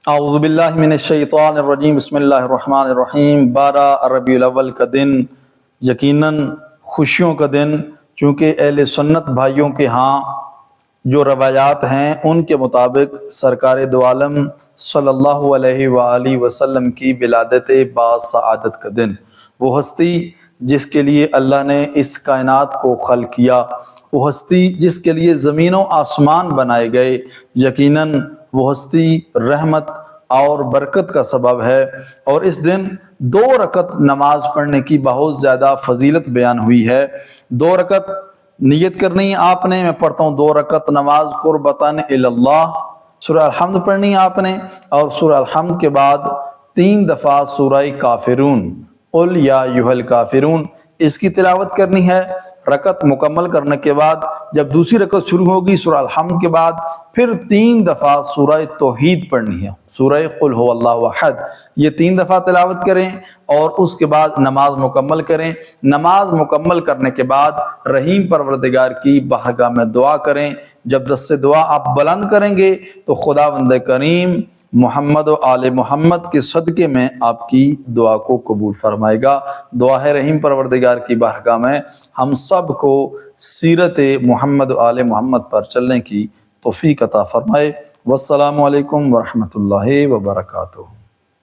اعوذ باللہ من الشیطان الرجیم، بسم اللہ الرحمن الرحیم۔ 12 ربیع الاول کا دن یقیناً خوشیوں کا دن، چونکہ اہل سنت بھائیوں کے ہاں جو روایات ہیں ان کے مطابق سرکار دو عالم صلی اللہ علیہ وآلہ وسلم کی ولادت باسعادت کا دن، وہ ہستی جس کے لیے اللہ نے اس کائنات کو خلق کیا، وہ ہستی جس کے لیے زمین و آسمان بنائے گئے، یقیناً وہ ہستی رحمت اور برکت کا سبب ہے۔ اور اس دن 2 رکعت نماز پڑھنے کی بہت زیادہ فضیلت بیان ہوئی ہے۔ 2 رکعت نیت کرنی آپ نے، میں پڑھتا ہوں 2 رکعت نماز قربتاً اللہ، سورہ الحمد پڑھنی آپ نے، اور سورہ الحمد کے بعد 3 دفعہ سورہ کافرون، قل یا ایھا الکافرون، اس کی تلاوت کرنی ہے۔ رکعت مکمل کرنے کے بعد جب دوسری رکعت شروع ہوگی سورہ الحمد کے بعد پھر 3 دفعہ سورہ توحید پڑھنی ہے، سورہ قل ھو اللہ احد، یہ 3 دفعہ تلاوت کریں اور اس کے بعد نماز مکمل کریں۔ نماز مکمل کرنے کے بعد رحیم پروردگار کی بارگاہ میں دعا کریں۔ جب دست دعا آپ بلند کریں گے تو خداوند کریم محمد و آل محمد کے صدقے میں آپ کی دعا کو قبول فرمائے گا۔ دعا ہے رحیم پروردگار کی بارگاہ میں ہم سب کو سیرت محمد و آل محمد پر چلنے کی توفیق عطا فرمائے۔ والسلام علیکم ورحمۃ اللہ وبرکاتہ۔